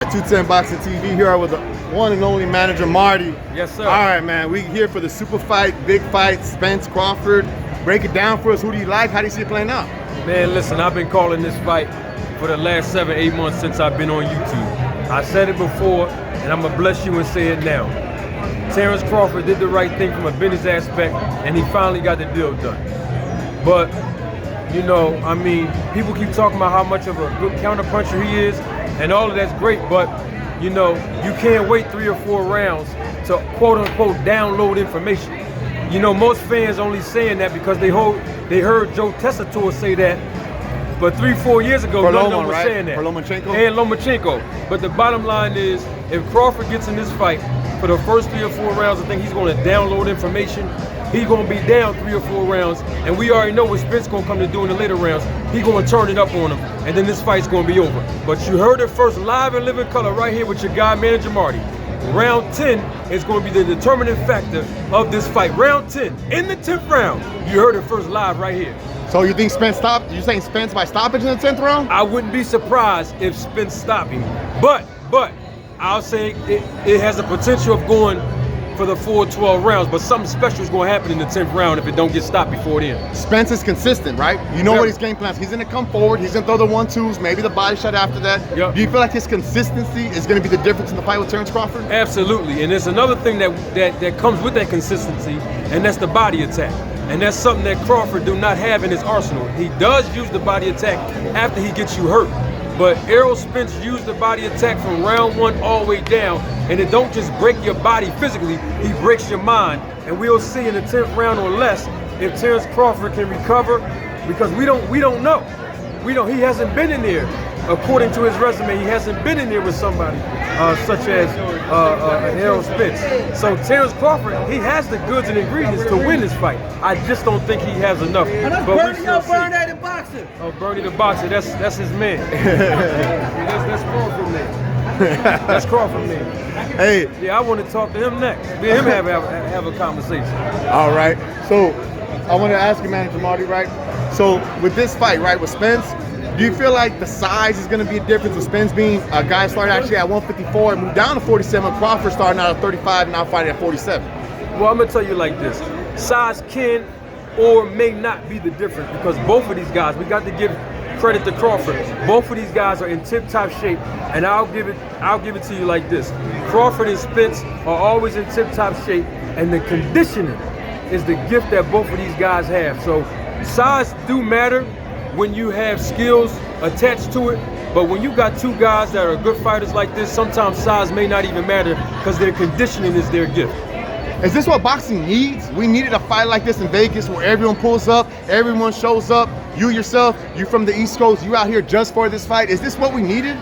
210 Boxing TV here with the one and only manager Marty. Yes, sir. All right, man. We here for the super fight, big fight, Spence Crawford. Break it down for us. Who do you like? How do you see it playing out? Man, listen, I've been calling this fight for the last 7-8 months since I've been on YouTube. I said it before, and I'm gonna bless you and say it now. Terrence Crawford did the right thing from a business aspect, and he finally got the deal done. But, you know, I mean, people keep talking about how much of a good counterpuncher he is, and all of that's great, but, you know, you can't wait 3 or 4 rounds to quote-unquote download information. You know, most fans only saying that because they heard Joe Tessitore say that, but 3-4 years ago, none of them was saying that. And Lomachenko. But the bottom line is, if Crawford gets in this fight, for the first 3 or 4 rounds, I think he's going to download information. He's going to be down 3 or 4 rounds, and we already know what Spence going to come to do in the later rounds. He's going to turn it up on him, and then this fight's going to be over. But you heard it first live and living color right here with your guy, Manager Marty. Round 10 is going to be the determining factor of this fight. Round 10, in the 10th round, you heard it first live right here. So you think Spence stopped? You saying Spence by stoppage in the 10th round? I wouldn't be surprised if Spence stopped him. But I'll say it has the potential of going for the full 12 rounds, but something special is going to happen in the 10th round if it don't get stopped before then. Spence is consistent, right? You know what his game plan is. He's going to come forward. He's going to throw the 1-2s, maybe the body shot after that. Yep. Do you feel like his consistency is going to be the difference in the fight with Terrence Crawford? Absolutely, and there's another thing that comes with that consistency, and that's the body attack. And that's something that Crawford do not have in his arsenal. He does use the body attack after he gets you hurt. But Errol Spence used the body attack from round 1 all the way down, and it don't just break your body physically, he breaks your mind. And we'll see in the 10th round or less if Terrence Crawford can recover, because we don't know. He hasn't been in there. According to his resume, he hasn't been in there with somebody such as Errol Spence. So Terrence Crawford, he has the goods and ingredients to win this fight. I just don't think he has enough. And that's Bernie the boxer. Oh, Bernie the boxer, that's his man. that's Crawford man. That's Crawford man. Hey. Yeah, I want to talk to him next. Me and him have a conversation. All right. So I want to ask you, Manager Marty, right? So with this fight, right, with Spence, do you feel like the size is going to be a difference with Spence being a guy starting actually at 154 and moved down to 47, Crawford starting out at 35 and now fighting at 47? Well, I'm going to tell you like this. Size can or may not be the difference, because both of these guys, we got to give credit to Crawford. Both of these guys are in tip-top shape, and I'll give it to you like this. Crawford and Spence are always in tip-top shape, and the conditioning is the gift that both of these guys have. So size do matter when you have skills attached to it, but when you got 2 guys that are good fighters like this, sometimes size may not even matter because their conditioning is their gift. Is this what boxing needs? We needed a fight like this in Vegas where everyone pulls up, everyone shows up. You yourself, you from the East Coast, you out here just for this fight. Is this what we needed?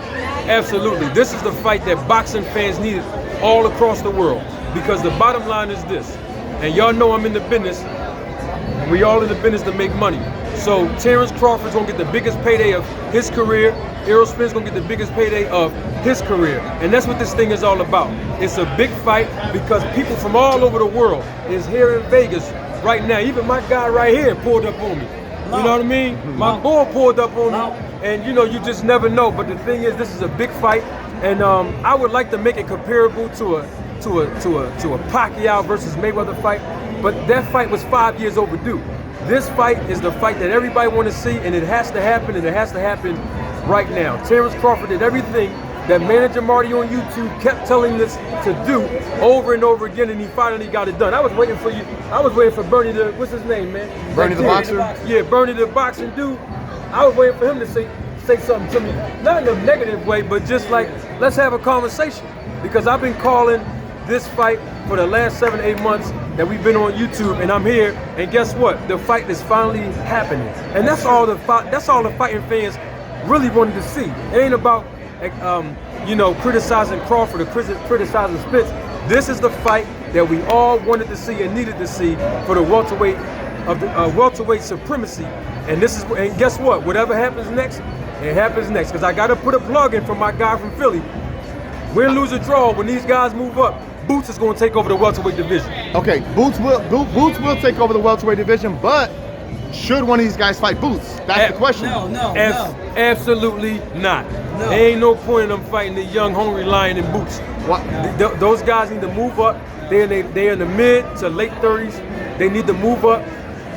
Absolutely. This is the fight that boxing fans needed all across the world, because the bottom line is this, and y'all know I'm in the business, and we all in the business to make money. So Terrence Crawford's gonna get the biggest payday of his career. Errol Spence gonna get the biggest payday of his career. And that's what this thing is all about. It's a big fight because people from all over the world is here in Vegas right now. Even my guy right here pulled up on me. You know what I mean? My boy pulled up on me. And you know, you just never know. But the thing is, this is a big fight. And I would like to make it comparable to a Pacquiao versus Mayweather fight. But that fight was 5 years overdue. This fight is the fight that everybody want to see, and it has to happen, and it has to happen right now. Terrence Crawford did everything that Manager Marty on YouTube kept telling us to do over and over again, and he finally got it done. I was waiting for you. I was waiting for Bernie the, what's his name, man? Bernie the boxer? Yeah, Bernie the boxing dude. I was waiting for him to say something to me. Not in a negative way, but just like, let's have a conversation. Because I've been calling this fight for the last 7-8 months that we've been on YouTube, and I'm here, and guess what? The fight is finally happening. And that's all the fighting fans really wanted to see. It ain't about you know, criticizing Crawford or criticizing Spence. This is the fight that we all wanted to see and needed to see for the welterweight supremacy. And and guess what? Whatever happens next, it happens next. Because I got to put a plug in for my guy from Philly. Win, lose, or draw, when these guys move up, Boots is going to take over the welterweight division. Okay, Boots will take over the welterweight division, but should one of these guys fight Boots? That's the question. No. Absolutely not. No. There ain't no point in them fighting the young, hungry lion in Boots. What? Those guys need to move up. They're in the mid to late 30s. They need to move up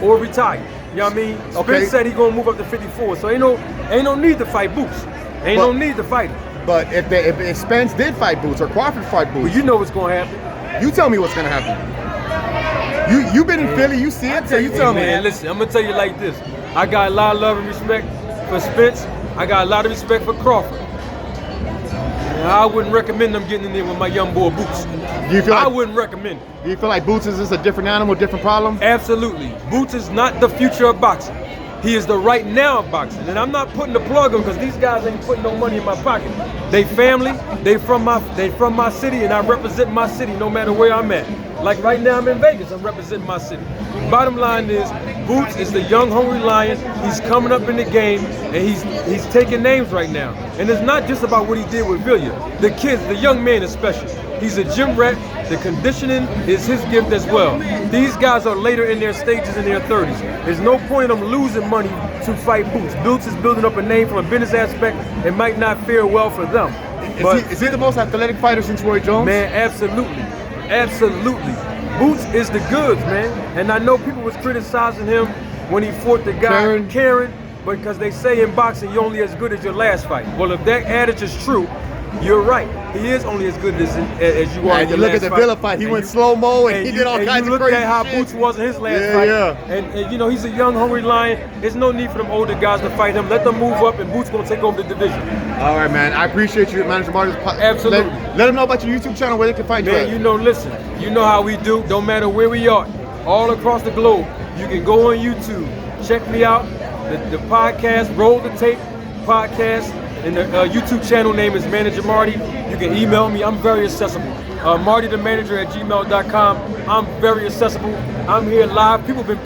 or retire. You know what I mean? Okay. Spence said he gonna move up to 54, so ain't no need to fight Boots. No need to fight him. But if Spence did fight Boots or Crawford fight Boots, But you know what's gonna happen. you tell me what's gonna happen. You've been in Philly, you see it, so you tell me. Man, listen, I'm gonna tell you like this. I got a lot of love and respect for Spence. I got a lot of respect for Crawford. And I wouldn't recommend them getting in there with my young boy Boots. Do you feel I like, wouldn't recommend it. do you feel like Boots is just a different animal, different problem? Absolutely. Boots is not the future of boxing. He is the right now of boxing. And I'm not putting the plug on because these guys ain't putting no money in my pocket. They family, they from my city, and I represent my city no matter where I'm at. Like right now I'm in Vegas, I'm representing my city. Bottom line is, Boots is the young hungry lion. He's coming up in the game and he's taking names right now. And it's not just about what he did with Villa. The kids, the young man is special. He's a gym rat. The conditioning is his gift as well. These guys are later in their stages in their 30s. There's no point in them losing money to fight Boots. Boots is building up a name from a business aspect. It might not fare well for them. Is he the most athletic fighter since Roy Jones? Man, absolutely. Absolutely. Boots is the goods, man. And I know people was criticizing him when he fought the guy, Karen, because they say in boxing, you're only as good as your last fight. Well, if that adage is true, you're right. He is only as good as you are. And you look at the Villa fight, he went slow-mo and he did all kinds of crazy shit. You look at how Boots was in his last fight. And you know, he's a young, hungry lion. There's no need for them older guys to fight him. Let them move up and Boots gonna take over the division. All right, man. I appreciate you, Manager Marty. Absolutely. Let them know about your YouTube channel, where they can find you Man, at. you know, listen, you know how we do. Don't matter where we are. All across the globe. You can go on YouTube. Check me out. The podcast, Roll the Tape podcast. And the YouTube channel name is Manager Marty. You can email me. I'm very accessible. MartyTheManager@gmail.com. I'm very accessible. I'm here live. People been